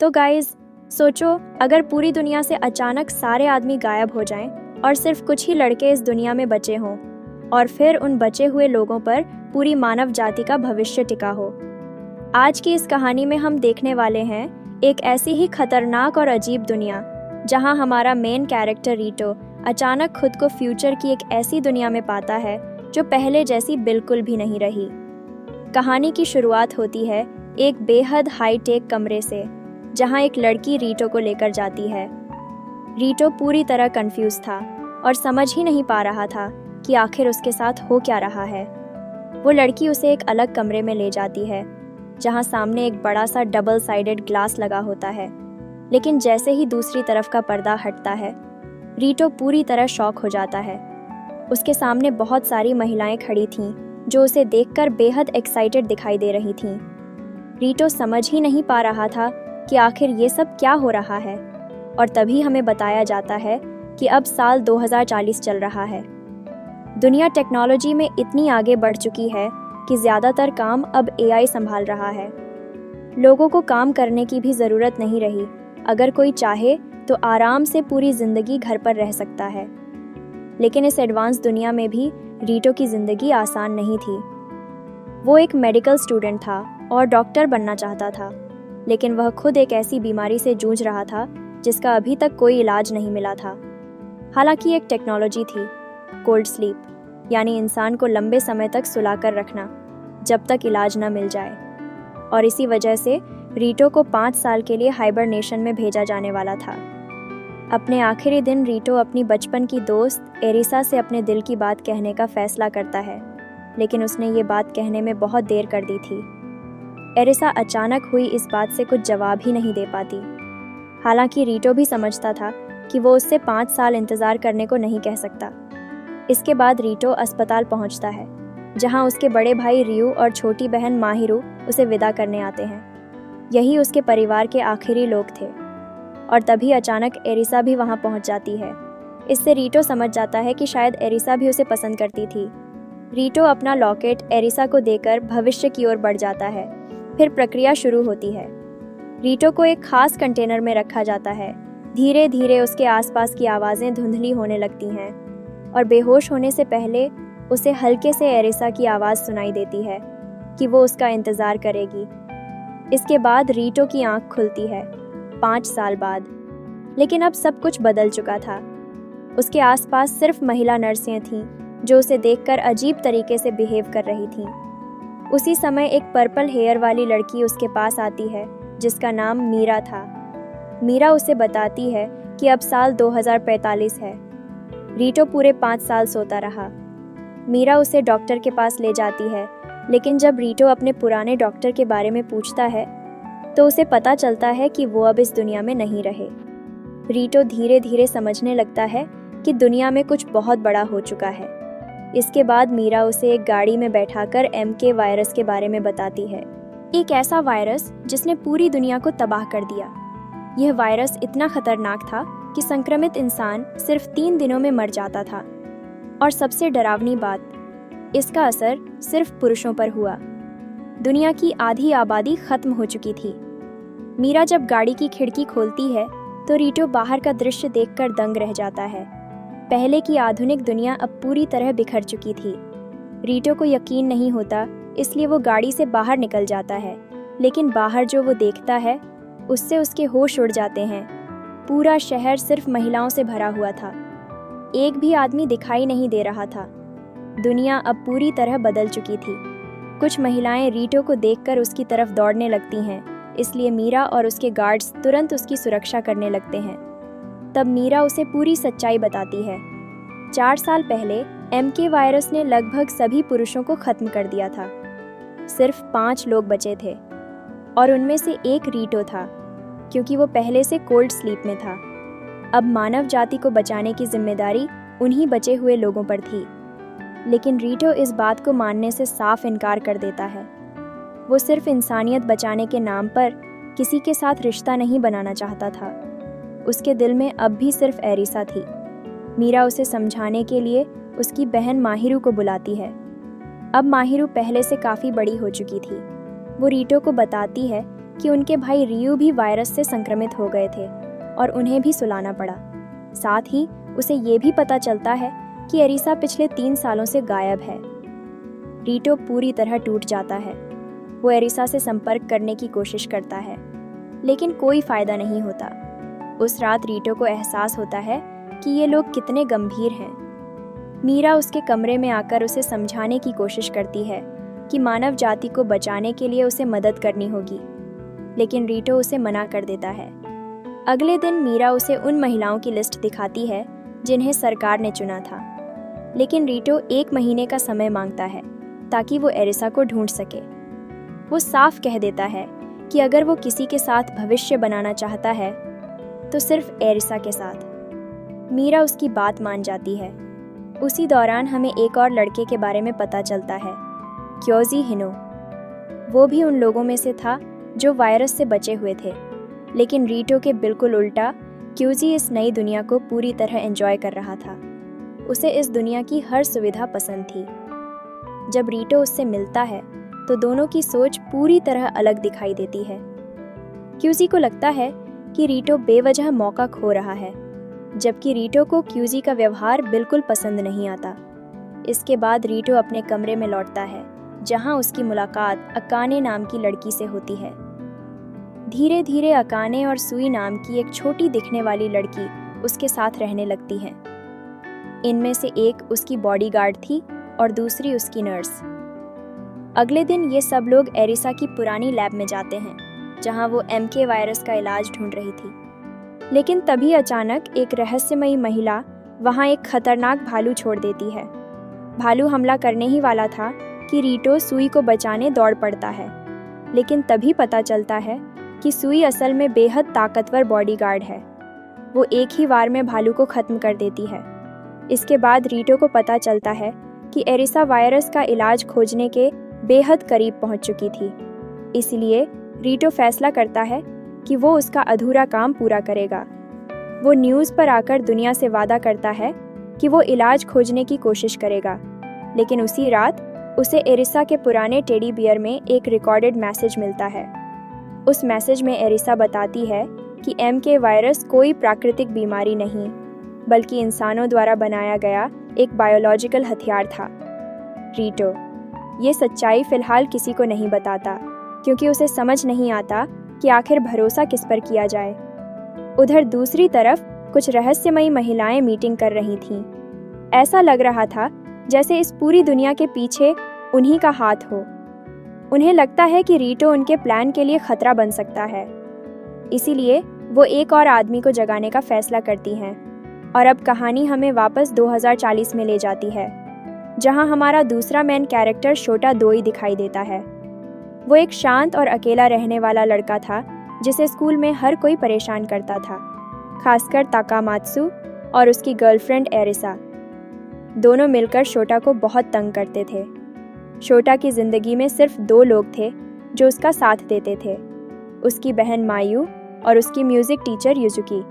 तो गाइज सोचो, अगर पूरी दुनिया से अचानक सारे आदमी गायब हो जाएं और सिर्फ कुछ ही लड़के इस दुनिया में बचे हों, और फिर उन बचे हुए लोगों पर पूरी मानव जाति का भविष्य टिका हो। आज की इस कहानी में हम देखने वाले हैं एक ऐसी ही खतरनाक और अजीब दुनिया जहां हमारा मेन कैरेक्टर रीटो अचानक खुद को फ्यूचर की एक ऐसी दुनिया में पाता है जो पहले जैसी बिल्कुल भी नहीं रही। कहानी की शुरुआत होती है एक बेहद हाई टेक कमरे से, जहां एक लड़की रीटो को लेकर जाती है। रीटो पूरी तरह कंफ्यूज था और समझ ही नहीं पा रहा था कि आखिर उसके साथ हो क्या रहा है। वो लड़की उसे एक अलग कमरे में ले जाती है, जहां सामने एक बड़ा सा डबल साइडेड ग्लास लगा होता है। लेकिन जैसे ही दूसरी तरफ का पर्दा हटता है, रीटो पूरी तरह शॉक हो जाता है। उसके सामने बहुत सारी महिलाएं खड़ी थीं, जो उसे देखकर बेहद एक्साइटेड दिखाई दे रही थीं। रीटो समझ ही नहीं पा रहा था कि आखिर ये सब क्या हो रहा है। और तभी हमें बताया जाता है कि अब साल 2040 चल रहा है। दुनिया टेक्नोलॉजी में इतनी आगे बढ़ चुकी है कि ज़्यादातर काम अब एआई संभाल रहा है। लोगों को काम करने की भी ज़रूरत नहीं रही। अगर कोई चाहे तो आराम से पूरी ज़िंदगी घर पर रह सकता है। लेकिन इस एडवांस दुनिया में भी रीटो की ज़िंदगी आसान नहीं थी। वो एक मेडिकल स्टूडेंट था और डॉक्टर बनना चाहता था, लेकिन वह खुद एक ऐसी बीमारी से जूझ रहा था जिसका अभी तक कोई इलाज नहीं मिला था। हालांकि एक टेक्नोलॉजी थी, कोल्ड स्लीप, यानी इंसान को लंबे समय तक सुलाकर रखना जब तक इलाज न मिल जाए। और इसी वजह से रीटो को 5 साल के लिए हाइबरनेशन में भेजा जाने वाला था। अपने आखिरी दिन रीटो अपनी बचपन की दोस्त एरिसा से अपने दिल की बात कहने का फैसला करता है, लेकिन उसने ये बात कहने में बहुत देर कर दी थी। एरिसा अचानक हुई इस बात से कुछ जवाब ही नहीं दे पाती। हालांकि रीटो भी समझता था कि वो उससे 5 साल इंतज़ार करने को नहीं कह सकता। इसके बाद रीटो अस्पताल पहुंचता है, जहां उसके बड़े भाई रियू और छोटी बहन माहिरू उसे विदा करने आते हैं। यही उसके परिवार के आखिरी लोग थे। और तभी अचानक एरिसा भी वहां पहुंच जाती है। इससे रीटो समझ जाता है कि शायद एरिसा भी उसे पसंद करती थी। रीटो अपना लॉकेट एरिसा को देकर भविष्य की ओर बढ़ जाता है। फिर प्रक्रिया शुरू होती है। रीटो को एक खास कंटेनर में रखा जाता है। धीरे धीरे उसके आसपास की आवाज़ें धुंधली होने लगती हैं और बेहोश होने से पहले उसे हल्के से एरिसा की आवाज़ सुनाई देती है कि वो उसका इंतज़ार करेगी। इसके बाद रीटो की आंख खुलती है 5 साल बाद। लेकिन अब सब कुछ बदल चुका था। उसके आसपास सिर्फ महिला नर्सें थीं जो उसे देखकर अजीब तरीके से बिहेव कर रही थीं। उसी समय एक पर्पल हेयर वाली लड़की उसके पास आती है, जिसका नाम मीरा था। मीरा उसे बताती है कि अब साल 2045 है। रीटो पूरे 5 साल सोता रहा। मीरा उसे डॉक्टर के पास ले जाती है, लेकिन जब रीटो अपने पुराने डॉक्टर के बारे में पूछता है तो उसे पता चलता है कि वो अब इस दुनिया में नहीं रहे। रीटो धीरे धीरे समझने लगता है कि दुनिया में कुछ बहुत बड़ा हो चुका है। इसके बाद मीरा उसे एक गाड़ी में बैठाकर एमके वायरस के बारे में बताती है, एक ऐसा वायरस जिसने पूरी दुनिया को तबाह कर दिया। यह वायरस इतना खतरनाक था कि संक्रमित इंसान सिर्फ 3 दिनों में मर जाता था। और सबसे डरावनी बात, इसका असर सिर्फ पुरुषों पर हुआ। दुनिया की आधी आबादी खत्म हो चुकी थी। मीरा जब गाड़ी की खिड़की खोलती है तो रीटो बाहर का दृश्य देखकर दंग रह जाता है। पहले की आधुनिक दुनिया अब पूरी तरह बिखर चुकी थी। रीटो को यकीन नहीं होता, इसलिए वो गाड़ी से बाहर निकल जाता है। लेकिन बाहर जो वो देखता है उससे उसके होश उड़ जाते हैं। पूरा शहर सिर्फ महिलाओं से भरा हुआ था। एक भी आदमी दिखाई नहीं दे रहा था। दुनिया अब पूरी तरह बदल चुकी थी। कुछ महिलाएं रीटो को देखकर उसकी तरफ दौड़ने लगती हैं, इसलिए मीरा और उसके गार्ड्स तुरंत उसकी सुरक्षा करने लगते हैं। तब मीरा उसे पूरी सच्चाई बताती है। 4 साल पहले एमके वायरस ने लगभग सभी पुरुषों को खत्म कर दिया था। सिर्फ 5 लोग बचे थे और उनमें से एक रीटो था, क्योंकि वो पहले से कोल्ड स्लीप में था। अब मानव जाति को बचाने की जिम्मेदारी उन्हीं बचे हुए लोगों पर थी। लेकिन रीटो इस बात को मानने से साफ इनकार कर देता है। वो सिर्फ इंसानियत बचाने के नाम पर किसी के साथ रिश्ता नहीं बनाना चाहता था। उसके दिल में अब भी सिर्फ एरिसा थी। मीरा उसे समझाने के लिए उसकी बहन माहिरू को बुलाती है। अब माहिरू पहले से काफ़ी बड़ी हो चुकी थी। वो रीटो को बताती है कि उनके भाई रियू भी वायरस से संक्रमित हो गए थे और उन्हें भी सुलाना पड़ा। साथ ही उसे ये भी पता चलता है कि एरिसा पिछले 3 सालों से गायब है। रीटो पूरी तरह टूट जाता है। वो एरिसा से संपर्क करने की कोशिश करता है, लेकिन कोई फायदा नहीं होता। उस रात रीटो को एहसास होता है कि ये लोग कितने गंभीर हैं। मीरा उसके कमरे में आकर उसे समझाने की कोशिश करती है कि मानव जाति को बचाने के लिए उसे मदद करनी होगी, लेकिन रीटो उसे मना कर देता है। अगले दिन मीरा उसे उन महिलाओं की लिस्ट दिखाती है जिन्हें सरकार ने चुना था, लेकिन रीटो 1 महीने का समय मांगता है ताकि वो एरिसा को ढूंढ सके। वो साफ कह देता है कि अगर वो किसी के साथ भविष्य बनाना चाहता है तो सिर्फ एरिसा के साथ। मीरा उसकी बात मान जाती है। उसी दौरान हमें एक और लड़के के बारे में पता चलता है, क्योजी हिनो। वो भी उन लोगों में से था जो वायरस से बचे हुए थे, लेकिन रीटो के बिल्कुल उल्टा क्योजी इस नई दुनिया को पूरी तरह एंजॉय कर रहा था। उसे इस दुनिया की हर सुविधा पसंद थी। जब रीटो उससे मिलता है तो दोनों की सोच पूरी तरह अलग दिखाई देती है। क्यूजी को लगता है कि रीटो बेवजह मौका खो रहा है, जबकि रीटो को क्यूजी का व्यवहार बिल्कुल पसंद नहीं आता। इसके बाद रीटो अपने कमरे में लौटता है, जहां उसकी मुलाकात अकाने नाम की लड़की से होती है। धीरे धीरे अकाने और सुई नाम की एक छोटी दिखने वाली लड़की उसके साथ रहने लगती है। इनमें से एक उसकी बॉडीगार्ड थी और दूसरी उसकी नर्स। अगले दिन ये सब लोग एरिसा की पुरानी लैब में जाते हैं, जहां वो MK वायरस का इलाज ढूंढ रही थी। लेकिन तभी अचानक एक रहस्यमयी महिला वहां एक खतरनाक भालू छोड़ देती है। भालू हमला करने ही वाला था कि रीटो सुई को बचाने दौड़ पड़ता है, लेकिन तभी पता चलता है कि सुई असल में बेहद ताकतवर बॉडीगार्ड है। वो एक ही वार में भालू को खत्म कर देती है। इसके बाद रीटो को पता चलता है कि एरिसा वायरस का इलाज खोजने के बेहद करीब पहुंच चुकी थी। इसलिए रीटो फैसला करता है कि वो उसका अधूरा काम पूरा करेगा। वो न्यूज़ पर आकर दुनिया से वादा करता है कि वो इलाज खोजने की कोशिश करेगा, लेकिन उसी रात उसे एरिसा के पुराने टेडी बियर में एक रिकॉर्डेड मैसेज मिलता है। उस मैसेज में एरिसा बताती है कि MK वायरस कोई प्राकृतिक बीमारी नहीं, बल्कि इंसानों द्वारा बनाया गया एक बायोलॉजिकल हथियार था। रीटो ये सच्चाई फिलहाल किसी को नहीं बताता, क्योंकि उसे समझ नहीं आता कि आखिर भरोसा किस पर किया जाए। उधर दूसरी तरफ कुछ रहस्यमयी महिलाएं मीटिंग कर रही थीं। ऐसा लग रहा था जैसे इस पूरी दुनिया के पीछे उन्हीं का हाथ हो। उन्हें लगता है कि रीटो उनके प्लान के लिए खतरा बन सकता है। इसीलिए वो एक और आदमी को जगाने का फैसला करती हैं। और अब कहानी हमें वापस 2040 में ले जाती है, जहां हमारा दूसरा मेन कैरेक्टर शोटा दोई दिखाई देता है। वो एक शांत और अकेला रहने वाला लड़का था, जिसे स्कूल में हर कोई परेशान करता था, खासकर ताकामात्सु और उसकी गर्लफ्रेंड एरिसा। दोनों मिलकर शोटा को बहुत तंग करते थे। शोटा की जिंदगी में सिर्फ 2 लोग थे जो उसका साथ देते थे, उसकी बहन मायू और उसकी म्यूजिक टीचर युजुकी।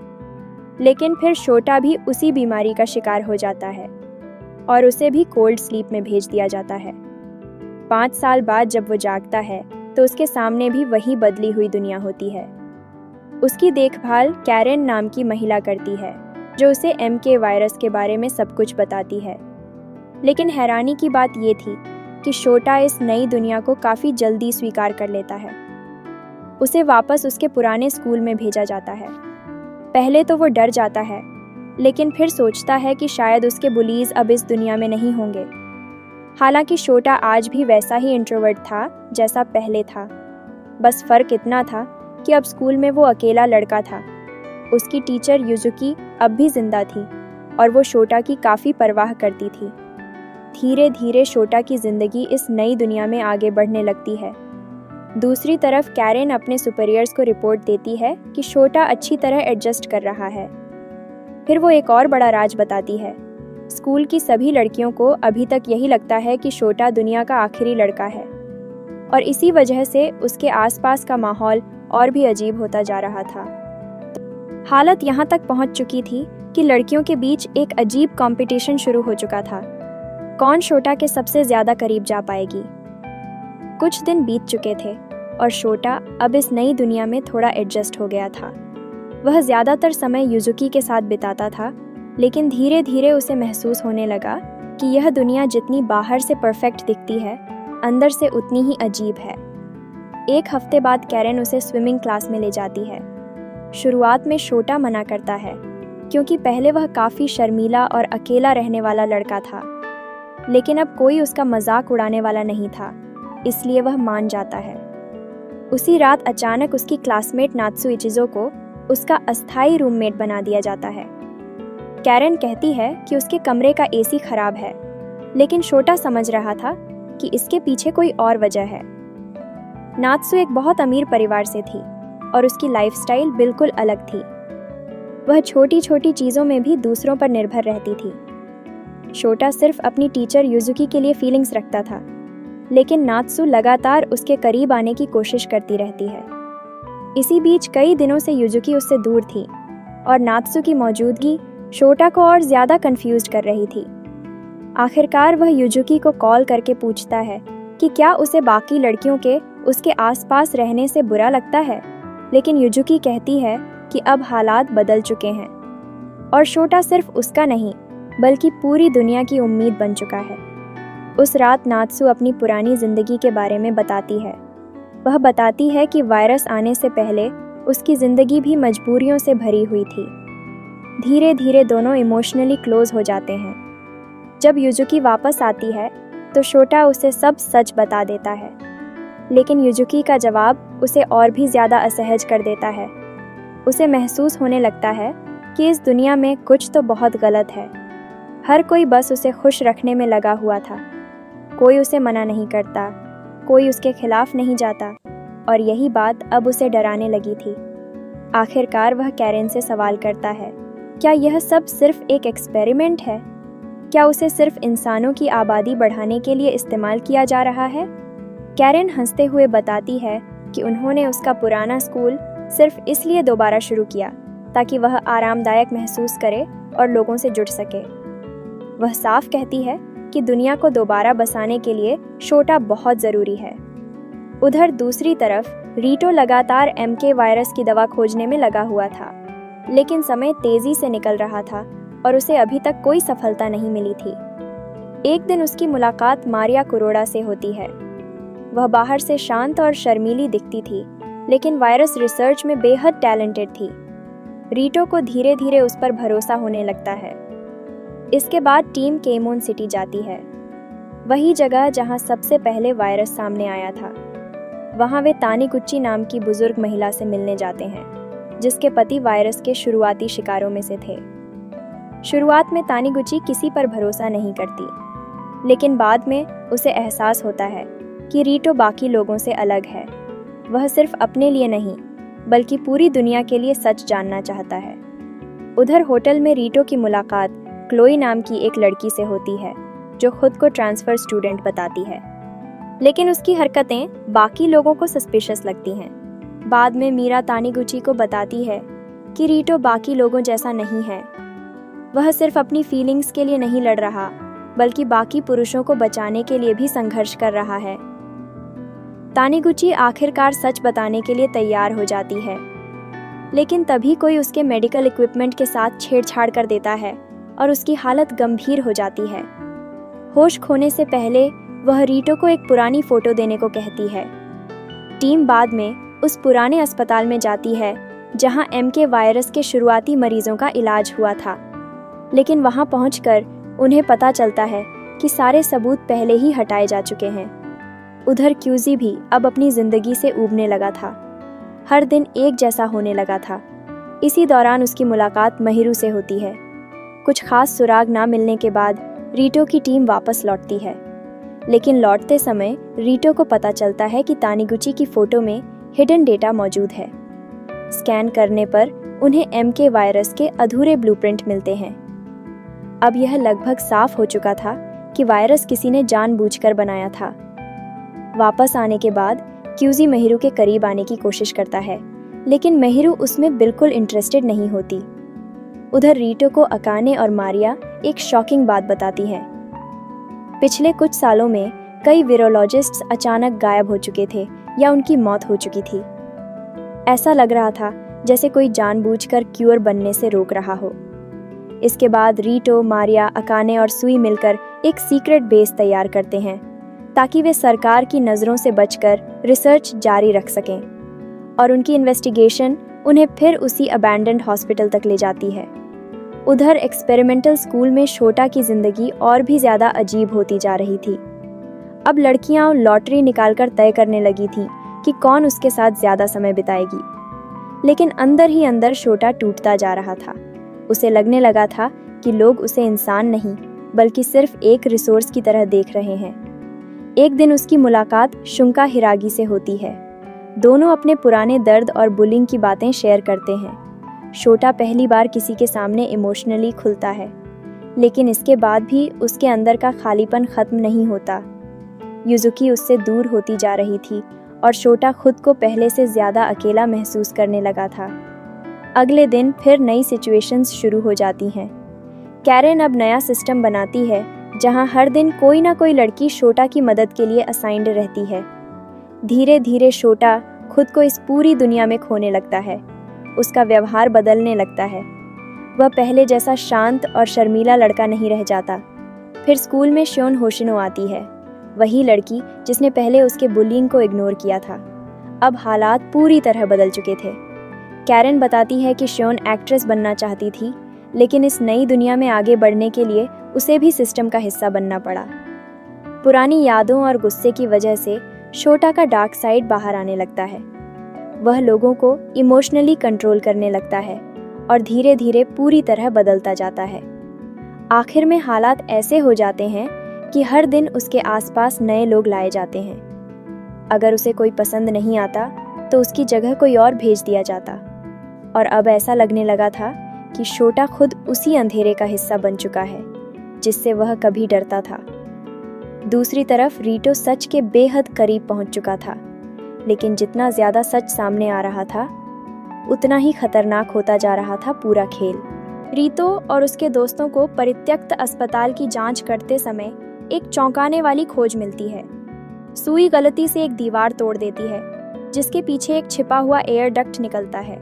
लेकिन फिर शोटा भी उसी बीमारी का शिकार हो जाता है और उसे भी कोल्ड स्लीप में भेज दिया जाता है। 5 साल बाद जब वो जागता है तो उसके सामने भी वही बदली हुई दुनिया होती है। उसकी देखभाल कैरेन नाम की महिला करती है, जो उसे MK वायरस के बारे में सब कुछ बताती है। लेकिन हैरानी की बात ये थी कि शोटा इस नई दुनिया को काफ़ी जल्दी स्वीकार कर लेता है। उसे वापस उसके पुराने स्कूल में भेजा जाता है। पहले तो वो डर जाता है, लेकिन फिर सोचता है कि शायद उसके बुलीज अब इस दुनिया में नहीं होंगे। हालांकि शोटा आज भी वैसा ही इंट्रोवर्ट था जैसा पहले था। बस फ़र्क इतना था कि अब स्कूल में वो अकेला लड़का था। उसकी टीचर युजुकी अब भी जिंदा थी और वो शोटा की काफ़ी परवाह करती थी। धीरे धीरे शोटा की ज़िंदगी इस नई दुनिया में आगे बढ़ने लगती है। दूसरी तरफ कैरेन अपने सुपीरियर्स को रिपोर्ट देती है कि शोटा अच्छी तरह एडजस्ट कर रहा है। फिर वो एक और बड़ा राज बताती है। स्कूल की सभी लड़कियों को अभी तक यही लगता है कि शोटा दुनिया का आखिरी लड़का है, और इसी वजह से उसके आसपास का माहौल और भी अजीब होता जा रहा था। हालत यहाँ तक पहुँच चुकी थी कि लड़कियों के बीच एक अजीब कंपटीशन शुरू हो चुका था। कौन शोटा के सबसे ज़्यादा करीब जा पाएगी। कुछ दिन बीत चुके थे और शोटा अब इस नई दुनिया में थोड़ा एडजस्ट हो गया था। वह ज़्यादातर समय युजुकी के साथ बिताता था, लेकिन धीरे धीरे उसे महसूस होने लगा कि यह दुनिया जितनी बाहर से परफेक्ट दिखती है, अंदर से उतनी ही अजीब है। एक हफ्ते बाद कैरेन उसे स्विमिंग क्लास में ले जाती है। शुरुआत में शोटा मना करता है, क्योंकि पहले वह काफ़ी शर्मीला और अकेला रहने वाला लड़का था, लेकिन अब कोई उसका मजाक उड़ाने वाला नहीं था, इसलिए वह मान जाता है। उसी रात अचानक उसकी क्लासमेट नात्सु इचिज़ो को उसका अस्थायी रूममेट बना दिया जाता है। कैरेन कहती है कि उसके कमरे का एसी खराब है, लेकिन शोटा समझ रहा था कि इसके पीछे कोई और वजह है। नात्सु एक बहुत अमीर परिवार से थी और उसकी लाइफस्टाइल बिल्कुल अलग थी। वह छोटी छोटी चीज़ों में भी दूसरों पर निर्भर रहती थी। शोटा सिर्फ अपनी टीचर युजुकी के लिए फीलिंग्स रखता था, लेकिन नात्सु लगातार उसके करीब आने की कोशिश करती रहती है। इसी बीच कई दिनों से युजुकी उससे दूर थी और नात्सु की मौजूदगी शोटा को और ज़्यादा कंफ्यूज कर रही थी। आखिरकार वह युजुकी को कॉल करके पूछता है कि क्या उसे बाकी लड़कियों के उसके आसपास रहने से बुरा लगता है, लेकिन युजुकी कहती है कि अब हालात बदल चुके हैं और शोटा सिर्फ उसका नहीं बल्कि पूरी दुनिया की उम्मीद बन चुका है। उस रात नात्सु अपनी पुरानी जिंदगी के बारे में बताती है। वह बताती है कि वायरस आने से पहले उसकी जिंदगी भी मजबूरियों से भरी हुई थी। धीरे धीरे दोनों इमोशनली क्लोज हो जाते हैं। जब युजुकी वापस आती है तो शोटा उसे सब सच बता देता है, लेकिन युजुकी का जवाब उसे और भी ज़्यादा असहज कर देता है। उसे महसूस होने लगता है कि इस दुनिया में कुछ तो बहुत गलत है। हर कोई बस उसे खुश रखने में लगा हुआ था। कोई उसे मना नहीं करता, कोई उसके खिलाफ नहीं जाता, और यही बात अब उसे डराने लगी थी। आखिरकार वह कैरेन से सवाल करता है, क्या यह सब सिर्फ एक एक्सपेरिमेंट है? क्या उसे सिर्फ इंसानों की आबादी बढ़ाने के लिए इस्तेमाल किया जा रहा है? कैरेन हंसते हुए बताती है कि उन्होंने उसका पुराना स्कूल सिर्फ इसलिए दोबारा शुरू किया ताकि वह आरामदायक महसूस करे और लोगों से जुड़ सके। वह साफ कहती है कि दुनिया को दोबारा बसाने के लिए शोटा बहुत ज़रूरी है। उधर दूसरी तरफ रीटो लगातार एमके वायरस की दवा खोजने में लगा हुआ था, लेकिन समय तेज़ी से निकल रहा था और उसे अभी तक कोई सफलता नहीं मिली थी। एक दिन उसकी मुलाकात मारिया कुरोड़ा से होती है। वह बाहर से शांत और शर्मीली दिखती थी, लेकिन वायरस रिसर्च में बेहद टैलेंटेड थी। रीटो को धीरे धीरे उस पर भरोसा होने लगता है। इसके बाद टीम केमोन सिटी जाती है, वही जगह जहां सबसे पहले वायरस सामने आया था। वहां वे तानिगुची नाम की बुजुर्ग महिला से मिलने जाते हैं, जिसके पति वायरस के शुरुआती शिकारों में से थे। शुरुआत में तानिगुची किसी पर भरोसा नहीं करती, लेकिन बाद में उसे एहसास होता है कि रीटो बाकी लोगों से अलग है। वह सिर्फ अपने लिए नहीं बल्कि पूरी दुनिया के लिए सच जानना चाहता है। उधर होटल में रीटो की मुलाकात क्लोई नाम की एक लड़की से होती है, जो खुद को ट्रांसफर स्टूडेंट बताती है, लेकिन उसकी हरकतें बाकी लोगों को सस्पिशियस लगती हैं। बाद में मीरा तानिगुची को बताती है कि रीटो बाकी लोगों जैसा नहीं है। वह सिर्फ अपनी फीलिंग्स के लिए नहीं लड़ रहा, बल्कि बाकी पुरुषों को बचाने के लिए भी संघर्ष कर रहा है। तानिगुची आखिरकार सच बताने के लिए तैयार हो जाती है, लेकिन तभी कोई उसके मेडिकल इक्विपमेंट के साथ छेड़छाड़ कर देता है और उसकी हालत गंभीर हो जाती है। होश खोने से पहले वह रीटो को एक पुरानी फोटो देने को कहती है। टीम बाद में उस पुराने अस्पताल में जाती है जहां एमके वायरस के शुरुआती मरीजों का इलाज हुआ था, लेकिन वहां पहुंचकर उन्हें पता चलता है कि सारे सबूत पहले ही हटाए जा चुके हैं। उधर क्यूजी भी अब अपनी जिंदगी से ऊबने लगा था। हर दिन एक जैसा होने लगा था। इसी दौरान उसकी मुलाकात महिरू से होती है। कुछ खास सुराग ना मिलने के बाद रीटो की टीम वापस लौटती है, लेकिन लौटते समय रीटो को पता चलता है कि तानिगुची की फोटो में हिडन डेटा मौजूद है। स्कैन करने पर उन्हें एमके वायरस के अधूरे ब्लूप्रिंट मिलते हैं। अब यह लगभग साफ हो चुका था कि वायरस किसी ने जानबूझकर बनाया था। वापस आने के बाद क्यूजी महिरू के करीब आने की कोशिश करता है, लेकिन महिरू उसमें बिल्कुल इंटरेस्टेड नहीं होती। उधर रीटो को अकाने और मारिया एक शॉकिंग बात बताती हैं। पिछले कुछ सालों में कई वीरोलॉजिस्ट्स अचानक गायब हो चुके थे, या उनकी मौत हो चुकी थी। ऐसा लग रहा था जैसे कोई जानबूझकर क्यूर बनने से रोक रहा हो। इसके बाद रीटो, मारिया, अकाने और सुई मिलकर एक सीक्रेट बेस तैयार करते हैं ताकि वे सरकार की नज़रों से बचकर रिसर्च जारी रख सकें, और उनकी इन्वेस्टिगेशन उन्हें फिर उसी अबैंडन्ड हॉस्पिटल तक ले जाती है। उधर एक्सपेरिमेंटल स्कूल में शोटा की जिंदगी और भी ज़्यादा अजीब होती जा रही थी। अब लड़कियां लॉटरी निकालकर तय करने लगी थीं कि कौन उसके साथ ज़्यादा समय बिताएगी। लेकिन अंदर ही अंदर शोटा टूटता जा रहा था। उसे लगने लगा था कि लोग उसे इंसान नहीं बल्कि सिर्फ एक रिसोर्स की तरह देख रहे हैं। एक दिन उसकी मुलाकात शुंका हिरागी से होती है। दोनों अपने पुराने दर्द और बुलिंग की बातें शेयर करते हैं। शोटा पहली बार किसी के सामने इमोशनली खुलता है, लेकिन इसके बाद भी उसके अंदर का खालीपन खत्म नहीं होता। युजुकी उससे दूर होती जा रही थी और शोटा खुद को पहले से ज़्यादा अकेला महसूस करने लगा था। अगले दिन फिर नई सिचुएशंस शुरू हो जाती हैं। कैरेन अब नया सिस्टम बनाती है जहां हर दिन कोई ना कोई लड़की शोटा की मदद के लिए असाइंड रहती है। धीरे धीरे शोटा खुद को इस पूरी दुनिया में खोने लगता है। उसका व्यवहार बदलने लगता है। वह पहले जैसा शांत और शर्मीला लड़का नहीं रह जाता। फिर स्कूल में शियोन होशिनो आती है, वही लड़की जिसने पहले उसके बुलिंग को इग्नोर किया था। अब हालात पूरी तरह बदल चुके थे। कैरेन बताती है कि शियोन एक्ट्रेस बनना चाहती थी, लेकिन इस नई दुनिया में आगे बढ़ने के लिए उसे भी सिस्टम का हिस्सा बनना पड़ा। पुरानी यादों और गुस्से की वजह से शोटा का डार्क साइड बाहर आने लगता है। वह लोगों को इमोशनली कंट्रोल करने लगता है और धीरे धीरे पूरी तरह बदलता जाता है। आखिर में हालात ऐसे हो जाते हैं कि हर दिन उसके आसपास नए लोग लाए जाते हैं। अगर उसे कोई पसंद नहीं आता तो उसकी जगह कोई और भेज दिया जाता, और अब ऐसा लगने लगा था कि शोटा खुद उसी अंधेरे का हिस्सा बन चुका है जिससे वह कभी डरता था। दूसरी तरफ रीटो सच के बेहद करीब पहुंच चुका था, लेकिन जितना ज्यादा सच सामने आ रहा था उतना ही खतरनाक होता जा रहा था पूरा खेल। रीतो और उसके दोस्तों को परित्यक्त अस्पताल की जांच करते समय एक चौंकाने वाली खोज मिलती है। सुई गलती से एक दीवार तोड़ देती है जिसके पीछे एक छिपा हुआ एयर डक्ट निकलता है।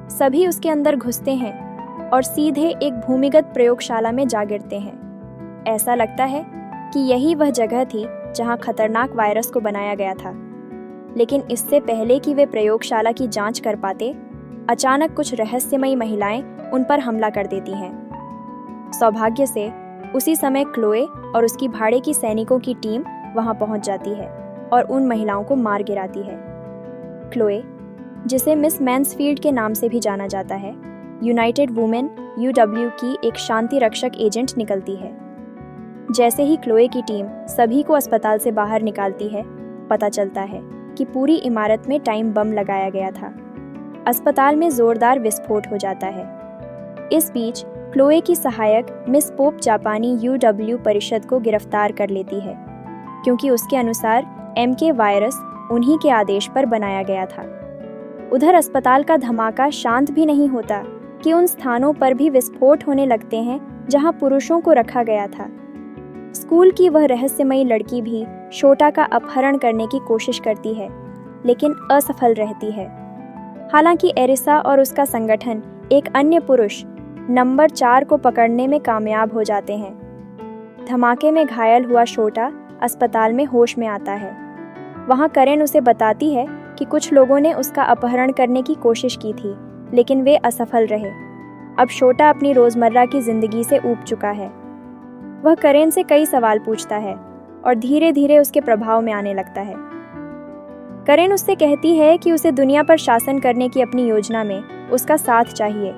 सभी उसके अंदर घुसते हैं और सीधे एक भूमिगत प्रयोगशाला में जा गिरते हैं। ऐसा लगता है कि यही वह जगह थी जहां खतरनाक वायरस को बनाया गया था। लेकिन इससे पहले कि वे प्रयोगशाला की जांच कर पाते, अचानक कुछ रहस्यमयी महिलाएं उन पर हमला कर देती हैं। सौभाग्य से उसी समय क्लोए और उसकी भाड़े की सैनिकों की टीम वहां पहुंच जाती है और उन महिलाओं को मार गिराती है। क्लोए, जिसे मिस मैन्सफील्ड के नाम से भी जाना जाता है, यूनाइटेड वुमेन UW की एक शांति रक्षक एजेंट निकलती है। जैसे ही क्लोए की टीम सभी को अस्पताल से बाहर निकालती है, पता चलता है कि पूरी इमारत में टाइम बम लगाया गया था। अस्पताल में जोरदार विस्फोट हो जाता है। इस बीच क्लोए की सहायक मिस पोप जापानी UW परिषद को गिरफ्तार कर लेती है, क्योंकि उसके अनुसार MK वायरस उन्हीं के आदेश पर बनाया गया था। उधर अस्पताल का धमाका शांत भी नहीं होता कि उन स्थानों पर भी विस्फोट होने लगते हैं जहां पुरुषों को रखा गया था। स्कूल की वह रहस्यमयी लड़की भी शोटा का अपहरण करने की कोशिश करती है, लेकिन असफल रहती है। हालांकि एरिसा और उसका संगठन एक अन्य पुरुष नंबर 4 को पकड़ने में कामयाब हो जाते हैं। धमाके में घायल हुआ शोटा अस्पताल में होश में आता है। वहां करेन उसे बताती है कि कुछ लोगों ने उसका अपहरण करने की कोशिश की थी, लेकिन वे असफल रहे। अब शोटा अपनी रोजमर्रा की जिंदगी से ऊब चुका है। वह करेन से कई सवाल पूछता है और धीरे धीरे उसके प्रभाव में आने लगता है। करेन उससे कहती है कि उसे दुनिया पर शासन करने की अपनी योजना में उसका साथ चाहिए।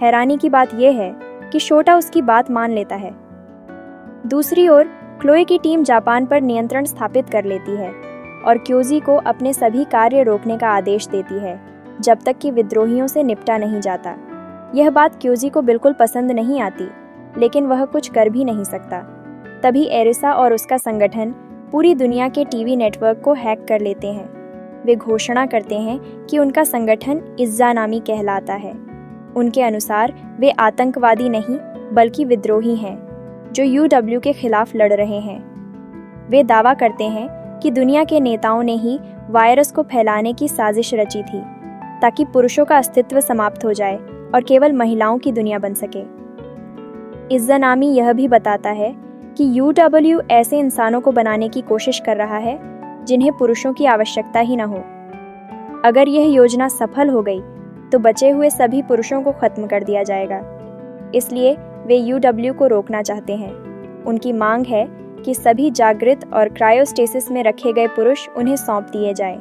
हैरानी की बात यह है कि शोटा उसकी बात मान लेता है। दूसरी ओर क्लोए की टीम जापान पर नियंत्रण स्थापित कर लेती है और क्योजी को अपने सभी कार्य रोकने का आदेश देती है जब तक कि विद्रोहियों से निपटा नहीं जाता। यह बात क्योजी को बिल्कुल पसंद नहीं आती, लेकिन वह कुछ कर भी नहीं सकता। तभी एरिसा और उसका संगठन पूरी दुनिया के टीवी नेटवर्क को हैक कर लेते हैं। वे घोषणा करते हैं कि उनका संगठन इज़्ज़ा नामी कहलाता है। उनके अनुसार वे आतंकवादी नहीं बल्कि विद्रोही हैं जो UW के खिलाफ लड़ रहे हैं। वे दावा करते हैं कि दुनिया के नेताओं ने ही वायरस को फैलाने की साजिश रची थी ताकि पुरुषों का अस्तित्व समाप्त हो जाए और केवल महिलाओं की दुनिया बन सके। इज़्ज़ानामी यह भी बताता है कि UW ऐसे इंसानों को बनाने की कोशिश कर रहा है जिन्हें पुरुषों की आवश्यकता ही न हो। अगर यह योजना सफल हो गई तो बचे हुए सभी पुरुषों को खत्म कर दिया जाएगा। इसलिए वे UW को रोकना चाहते हैं। उनकी मांग है कि सभी जागृत और क्रायोस्टेसिस में रखे गए पुरुष उन्हें सौंप दिए जाएं।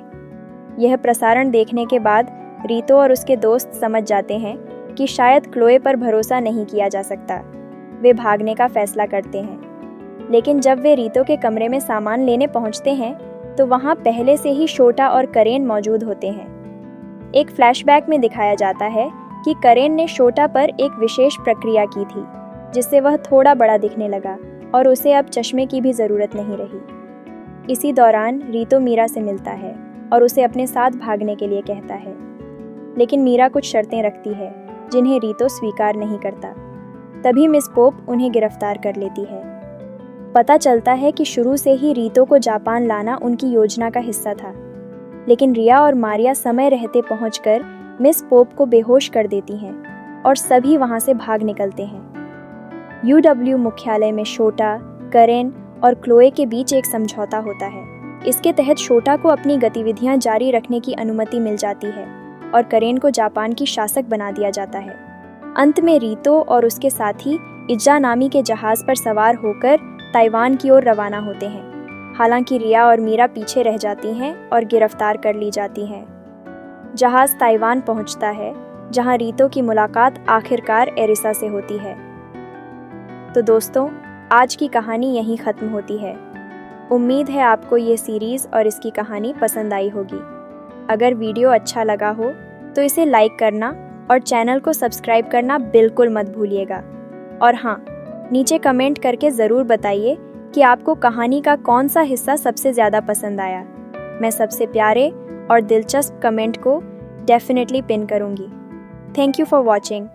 यह प्रसारण देखने के बाद रीतो और उसके दोस्त समझ जाते हैं कि शायद क्लोए पर भरोसा नहीं किया जा सकता। वे भागने का फैसला करते हैं, लेकिन जब वे रीतो के कमरे में सामान लेने पहुंचते हैं तो वहां पहले से ही शोटा और करेन मौजूद होते हैं। एक फ्लैशबैक में दिखाया जाता है कि करेन ने शोटा पर एक विशेष प्रक्रिया की थी जिससे वह थोड़ा बड़ा दिखने लगा और उसे अब चश्मे की भी ज़रूरत नहीं रही। इसी दौरान रीतो मीरा से मिलता है और उसे अपने साथ भागने के लिए कहता है, लेकिन मीरा कुछ शर्तें रखती है जिन्हें रीतो स्वीकार नहीं करता। तभी मिस पोप उन्हें गिरफ्तार कर लेती है। पता चलता है कि शुरू से ही रीतो को जापान लाना उनकी योजना का हिस्सा था, लेकिन रिया और मारिया समय रहते पहुंचकर मिस पोप को बेहोश कर देती हैं और सभी वहां से भाग निकलते हैं। UW मुख्यालय में शोटा, करेन और क्लोए के बीच एक समझौता होता है। इसके तहत शोटा को अपनी गतिविधियां जारी रखने की अनुमति मिल जाती है और करेन को जापान की शासक बना दिया जाता है। अंत में रीतो और उसके साथी इज़्ज़ानामी के जहाज पर सवार होकर ताइवान की ओर रवाना होते हैं। हालांकि रिया और मीरा पीछे रह जाती हैं और गिरफ्तार कर ली जाती हैं। जहाज ताइवान पहुंचता है, जहां रीतो की मुलाकात आखिरकार एरिसा से होती है। तो दोस्तों, आज की कहानी यहीं ख़त्म होती है। उम्मीद है आपको ये सीरीज़ और इसकी कहानी पसंद आई होगी। अगर वीडियो अच्छा लगा हो तो इसे लाइक करना और चैनल को सब्सक्राइब करना बिल्कुल मत भूलिएगा। और हाँ, नीचे कमेंट करके ज़रूर बताइए कि आपको कहानी का कौन सा हिस्सा सबसे ज़्यादा पसंद आया। मैं सबसे प्यारे और दिलचस्प कमेंट को डेफिनेटली पिन करूँगी। Thank you for watching.